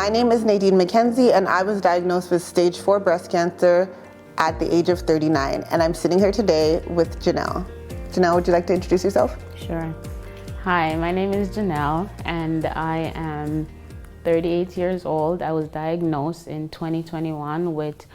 My name is Nadine McKenzie, and I was diagnosed with stage 4 breast cancer at the age of 39. And I'm sitting here today with Janelle. Janelle, would you like to introduce yourself? Sure. Hi, my name is Janelle, and I am 38 years old. I was diagnosed in 2021 with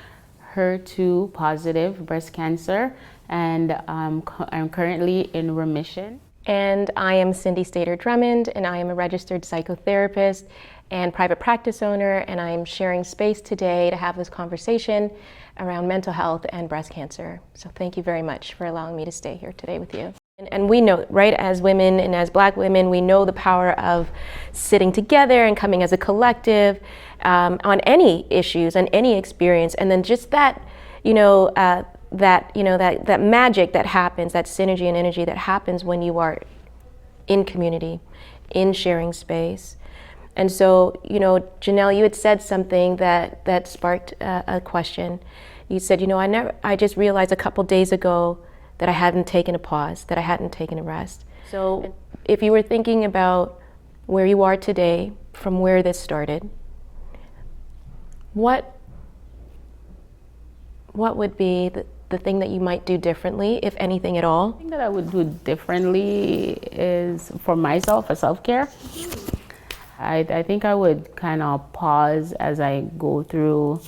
HER2 positive breast cancer, and I'm currently in remission. And I am Cindy Stater-Drummond, and I am a registered psychotherapist and private practice owner, and I am sharing space today to have this conversation around mental health and breast cancer. So thank you very much for allowing me to stay here today with you. And we know, right, as women and as Black women, we know the power of sitting together and coming as a collective on any issues and any experience, and then just that, that magic that happens, that synergy and energy that happens when you are in community, in sharing space. And so, Janelle, you had said something that sparked a question. You said, I just realized a couple days ago that I hadn't taken a pause, that I hadn't taken a rest. So if you were thinking about where you are today from where this started, what would be the thing that you might do differently, if anything at all? The thing that I would do differently is for myself, for self-care. I think I would kind of pause as I go through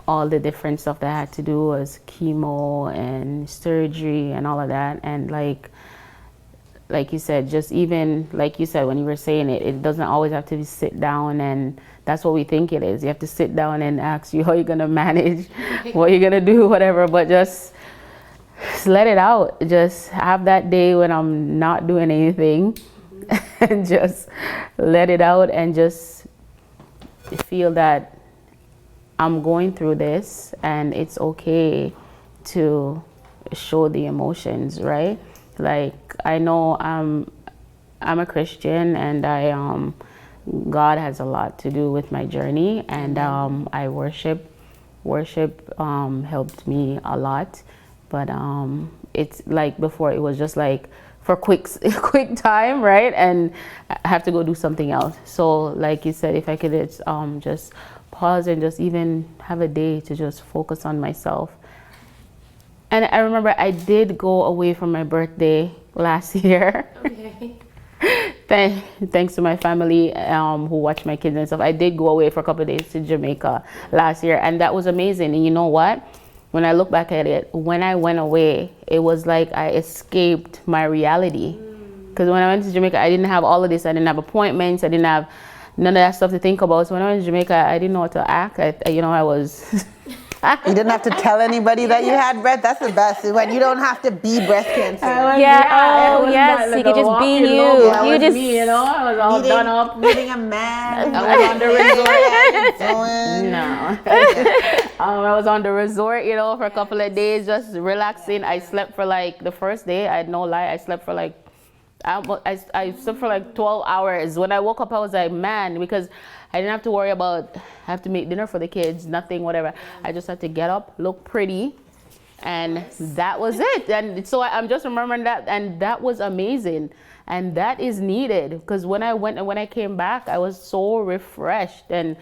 all the different stuff that I had to do as chemo and surgery and all of that. And like you said, just even like you said when you were saying it, it doesn't always have to be sit down, and that's what we think it is. You have to sit down and ask you how you're gonna manage, what you're gonna do, whatever, but just let it out. Just have that day when I'm not doing anything and just let it out and just feel that I'm going through this and it's okay to show the emotions, right? Like, I know I'm a Christian, and God has a lot to do with my journey, and I worship helped me a lot, but it's like before it was just like for quick time, right? And I have to go do something else. So like you said, if I could just pause and just even have a day to just focus on myself. And I remember I did go away from my birthday last year. Okay. Thanks to my family who watch my kids and stuff. I did go away for a couple of days to Jamaica last year, and that was amazing. And you know what? When I look back at it, when I went away, it was like I escaped my reality. Because when I went to Jamaica, I didn't have all of this. I didn't have appointments. I didn't have none of that stuff to think about. So when I went to Jamaica, I didn't know how to act. I was... You didn't have to tell anybody that you had breast. That's the best. When you don't have to be breast cancer. Yes, you could just be you. You just me, I was all done up. Meeting a man. I was on the resort. I was on the resort, for a couple of days, just relaxing. I slept for like the first day. I had no lie. I slept for like I slept for like 12 hours. When I woke up, I was like, man, because I didn't have to worry about, I have to make dinner for the kids, nothing, whatever. I just had to get up, look pretty, and that was it. And so I'm just remembering that, and that was amazing. And that is needed, because when I came back, I was so refreshed. And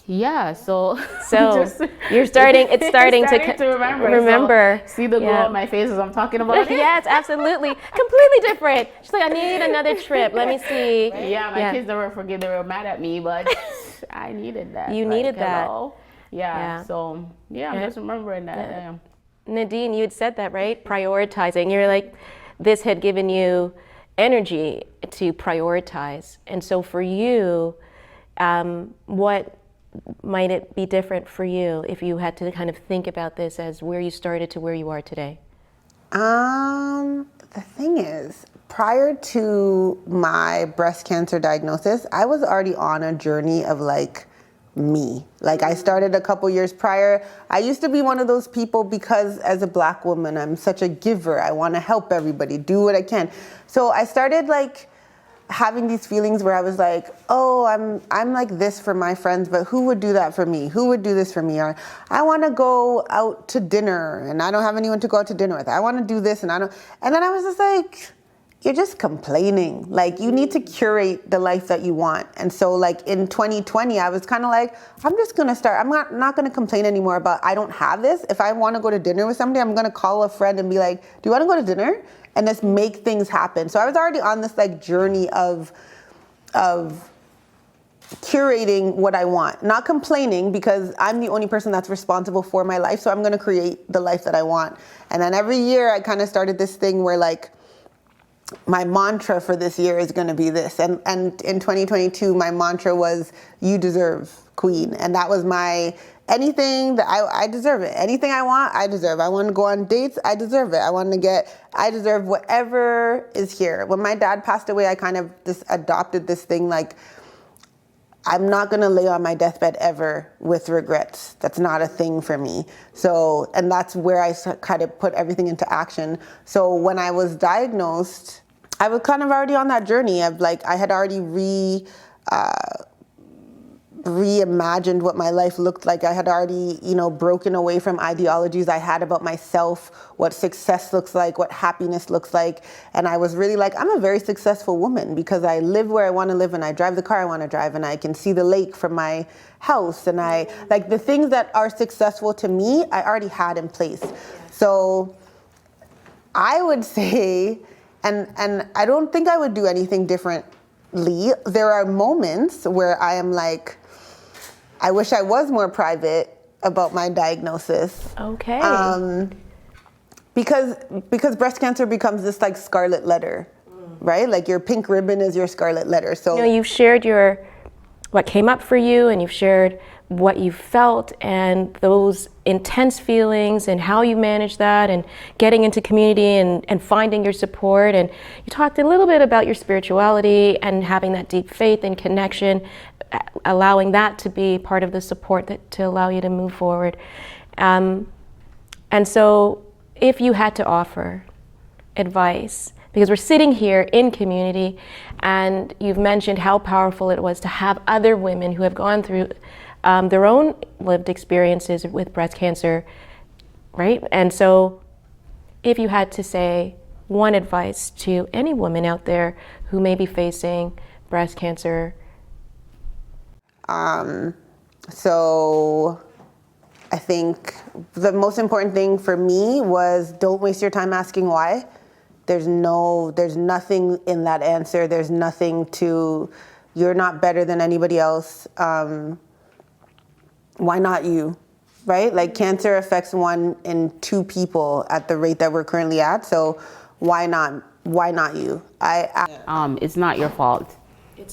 yeah, so it's starting to remember. So see the glow on my face as I'm talking about it? Yes, absolutely. Completely different. She's like, I need another trip. Let me see. Yeah, my kids never forget. They were mad at me, but I needed that. You needed that. Yeah. So I'm just remembering that. Yeah. Nadine, you had said that, right? Prioritizing. You're like, this had given you energy to prioritize. And so for you, what might it be different for you if you had to kind of think about this as where you started to where you are today? The thing is, prior to my breast cancer diagnosis, I was already on a journey of like me. Like I started a couple years prior. I used to be one of those people because as a Black woman, I'm such a giver. I want to help everybody, do what I can. So I started like having these feelings where I was like, oh, I'm like this for my friends, but who would do that for me? Who would do this for me? Or I want to go out to dinner and I don't have anyone to go out to dinner with. I want to do this and then I was just like, you're just complaining. Like, you need to curate the life that you want. And so like in 2020, I was kind of like, I'm just gonna start, I'm not gonna complain anymore about I don't have this. If I wanna go to dinner with somebody, I'm gonna call a friend and be like, do you wanna go to dinner? And just make things happen. So I was already on this like journey of curating what I want, not complaining, because I'm the only person that's responsible for my life. So I'm gonna create the life that I want. And then every year I kind of started this thing where like, my mantra for this year is going to be this. And in 2022, my mantra was, you deserve, queen. And that was my, anything that I deserve it. Anything I want, I deserve. I want to go on dates, I deserve it. I deserve whatever is here. When my dad passed away, I kind of just adopted this thing like, I'm not going to lay on my deathbed ever with regrets. That's not a thing for me. So, and that's where I kind of put everything into action. So when I was diagnosed, I was kind of already on that journey of like, I had already reimagined what my life looked like. I had already, broken away from ideologies I had about myself, what success looks like, what happiness looks like. And I was really like, I'm a very successful woman because I live where I want to live and I drive the car I want to drive and I can see the lake from my house. And I like the things that are successful to me, I already had in place. So I would say, and I don't think I would do anything differently. There are moments where I am like, I wish I was more private about my diagnosis. Okay. Because breast cancer becomes this like scarlet letter, right? Like your pink ribbon is your scarlet letter. So you've shared what came up for you, and you've shared what you felt and those intense feelings and how you managed that and getting into community and finding your support. And you talked a little bit about your spirituality and having that deep faith and connection, allowing that to be part of the support to allow you to move forward. And so if you had to offer advice, because we're sitting here in community and you've mentioned how powerful it was to have other women who have gone through their own lived experiences with breast cancer, right? And so if you had to say one advice to any woman out there who may be facing breast cancer. So I think the most important thing for me was don't waste your time asking why. There's nothing in that answer. There's nothing you're not better than anybody else. Why not you, right? Like cancer affects 1 in 2 people at the rate that we're currently at. So why not you? It's not your fault.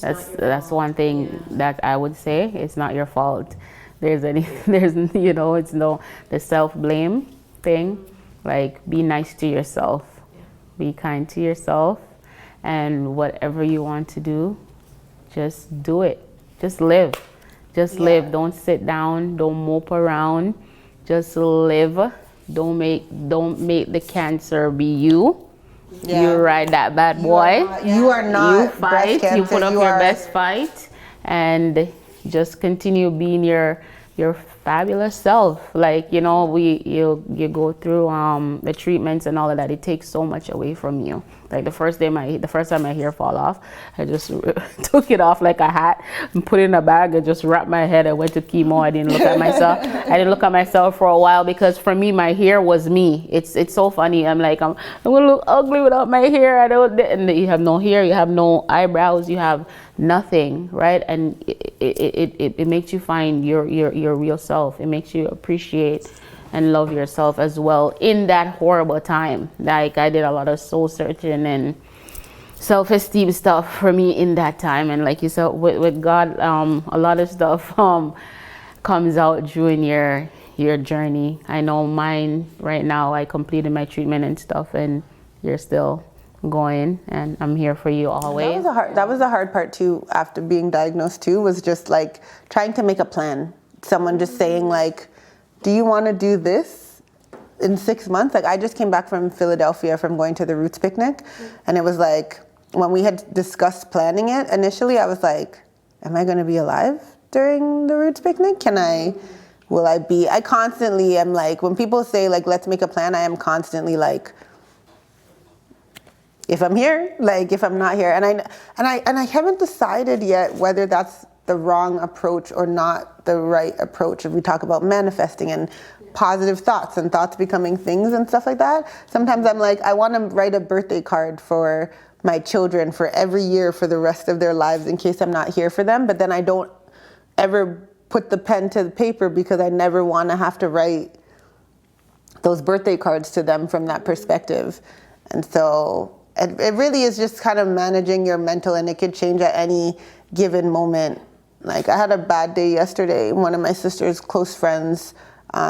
That's one thing that I would say. It's not your fault. It's the self-blame thing. Like, be nice to yourself. Be kind to yourself, and whatever you want to do, just do it. Just live. Live. Don't sit down. Don't mope around. Just live. Don't make the cancer be you. Yeah. You ride that bad boy. You are not. You fight. You put up your best fight, and just continue being your fabulous self. Like, you go through the treatments and all of that. It takes so much away from you. Like the first time my hair fall off, I just took it off like a hat and put it in a bag and just wrapped my head. I went to chemo. I didn't look at myself. I didn't look at myself for a while because for me, my hair was me. It's so funny. I'm like, I'm gonna look ugly without my hair. And you have no hair, you have no eyebrows, you have nothing, right? And it makes you find your real self. It makes you appreciate and love yourself as well in that horrible time. Like, I did a lot of soul searching and self-esteem stuff for me in that time. And like you said, with God, a lot of stuff comes out during your journey. I know mine right now, I completed my treatment and stuff, and you're still going, and I'm here for you always. That was the hard part too, after being diagnosed too, was just like trying to make a plan. Someone just saying like, do you want to do this in 6 months? Like, I just came back from Philadelphia from going to the Roots picnic, and it was like, when we had discussed planning it initially, I was like, am I going to be alive during the Roots picnic? I constantly am like, when people say like, let's make a plan, I am constantly like, if I'm here, like if I'm not here. And I haven't decided yet whether that's the wrong approach or not the right approach. If we talk about manifesting and positive thoughts and thoughts becoming things and stuff like that, sometimes I'm like, I want to write a birthday card for my children for every year for the rest of their lives in case I'm not here for them. But then I don't ever put the pen to the paper because I never want to have to write those birthday cards to them from that perspective. And so it really is just kind of managing your mental, and it could change at any given moment. Like I had a bad day yesterday. One of my sister's close friends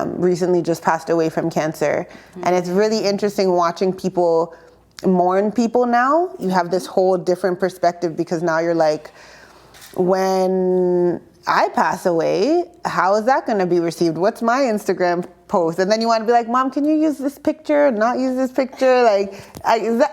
recently just passed away from cancer. And it's really interesting watching people mourn people now. You have this whole different perspective because now you're like, when I pass away, how is that going to be received? What's my Instagram post? And then you want to be like, Mom, can you use this picture, not use this picture? Like,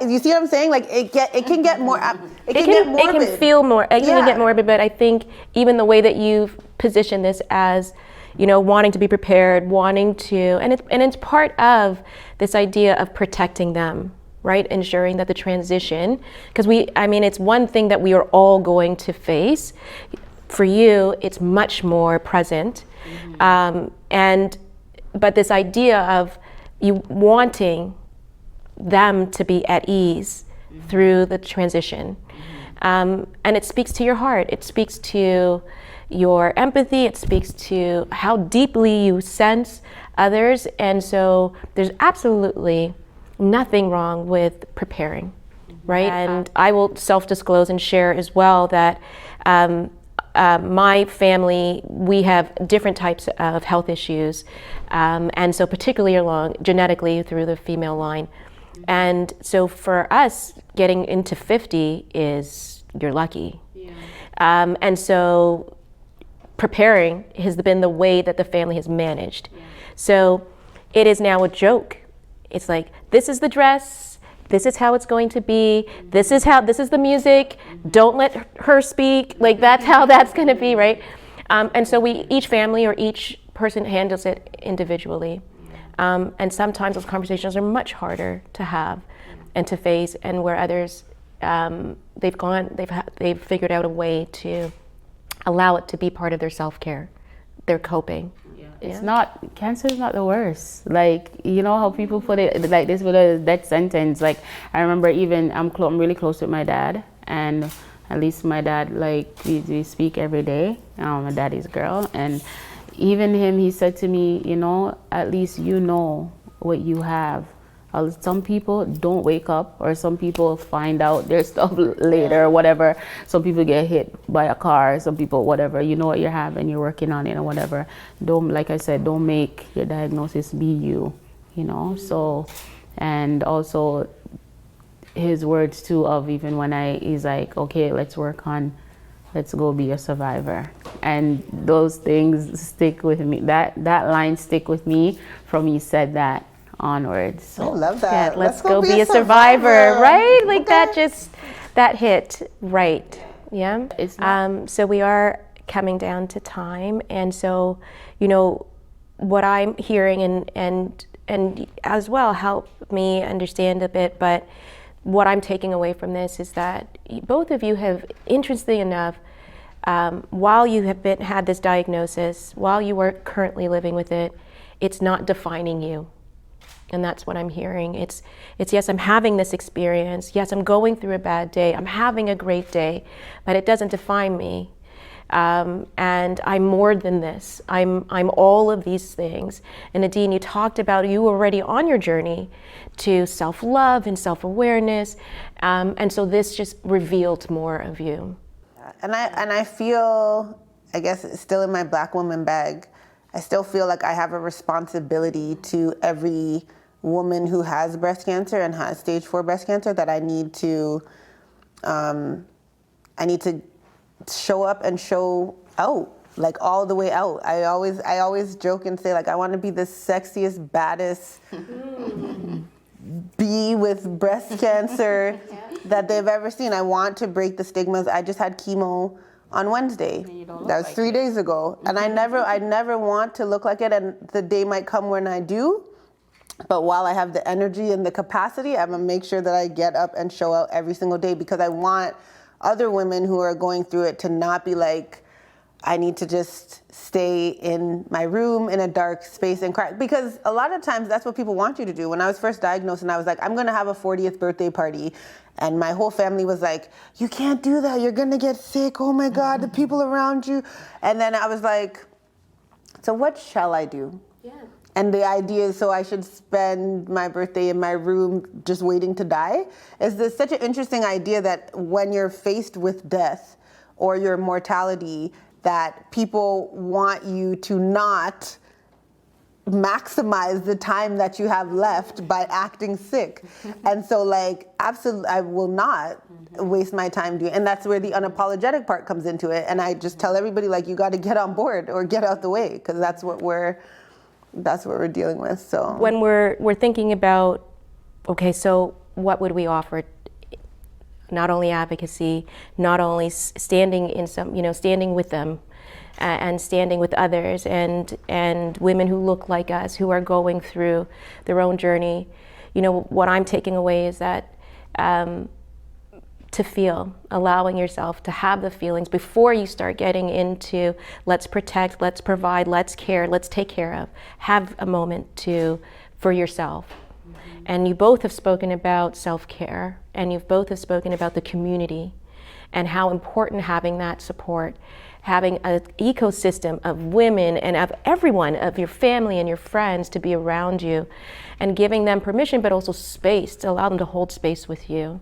you see what I'm saying? Like, it can get more. It can feel more. It can get morbid, but I think even the way that you've positioned this as, wanting to be prepared, wanting to, and it's part of this idea of protecting them, right? Ensuring that the transition, because it's one thing that we are all going to face. For you, it's much more present. But this idea of you wanting them to be at ease through the transition. And it speaks to your heart. It speaks to your empathy. It speaks to how deeply you sense others. And so there's absolutely nothing wrong with preparing, right? And I will self-disclose and share as well that my family, we have different types of health issues, and so particularly genetically through the female line. And so for us, getting into 50 is, you're lucky. Yeah. And so preparing has been the way that the family has managed. Yeah. So it is now a joke. It's like, this is the dress, this is how it's going to be, this is the music, don't let her speak, like that's how that's gonna be, right? And so each family or each person handles it individually. And sometimes those conversations are much harder to have and to face, and where others, they've figured out a way to allow it to be part of their self-care, their coping. It's not, cancer is not the worst. Like, you know how people put it like this with a death sentence. Like, I remember even, I'm really close with my dad, and at least my dad, like, we speak every day. My daddy's a girl, and even him, he said to me, at least you know what you have. Some people don't wake up, or some people find out their stuff later or whatever. Some people get hit by a car, some people whatever. You know what you have and you're working on it or whatever. Like I said, don't make your diagnosis be you, So, and also his words too of even when he's like, okay, let's go be a survivor. And those things stick with me. That line stick with me from he said that onwards. So I love that. Yeah, let's go be a survivor, right? Like that hit right. Yeah. So we are coming down to time, and so what I'm hearing and as well help me understand a bit. But what I'm taking away from this is that both of you have, interestingly enough, while you have had this diagnosis, while you are currently living with it, it's not defining you. And that's what I'm hearing. It's yes, I'm having this experience. Yes, I'm going through a bad day. I'm having a great day, but it doesn't define me. And I'm more than this. I'm all of these things. And Nadine, you talked about you were already on your journey to self-love and self-awareness. And so this just revealed more of you. And I feel, I guess it's still in my Black woman bag, I still feel like I have a responsibility to every woman who has breast cancer and has stage 4 breast cancer that I need to show up and show out, like all the way out. I always joke and say, like, I want to be the sexiest, baddest bee with breast cancer that they've ever seen. I want to break the stigmas. I just had chemo on Wednesday. That was 3 days ago. And I never want to look like it, and the day might come when I do. But while I have the energy and the capacity, I'm gonna make sure that I get up and show out every single day, because I want other women who are going through it to not be like, I need to just stay in my room in a dark space and cry. Because a lot of times that's what people want you to do. When I was first diagnosed and I was like, I'm gonna have a 40th birthday party, and my whole family was like, you can't do that, you're gonna get sick, oh my God, the people around you. And then I was like, so what shall I do? Yeah. And the idea is, so I should spend my birthday in my room just waiting to die? Is this such an interesting idea that when you're faced with death or your mortality, that people want you to not maximize the time that you have left by acting sick. And so like, absolutely, I will not waste my time doing, and that's where the unapologetic part comes into it. And I just tell everybody, like, you got to get on board or get out the way, because that's what we're dealing with. So When we're thinking about, okay, so what would we offer? Not only advocacy, not only standing in some, standing with them, and standing with others, and women who look like us, who are going through their own journey. What I'm taking away is that to feel, allowing yourself to have the feelings before you start getting into let's protect, let's provide, let's care, let's take care of. Have a moment for yourself. And you both have spoken about self-care, and you've both have spoken about the community and how important having that support, having an ecosystem of women and of everyone, of your family and your friends to be around you, and giving them permission, but also space to allow them to hold space with you.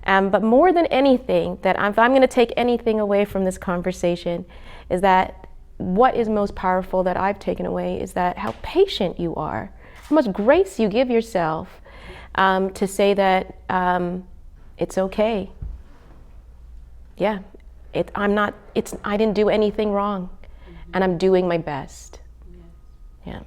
But more than anything, that if I'm going to take anything away from this conversation, is that what is most powerful that I've taken away is that how patient you are, how much grace you give yourself to say that it's okay. Yeah, I didn't do anything wrong, and I'm doing my best. Yeah.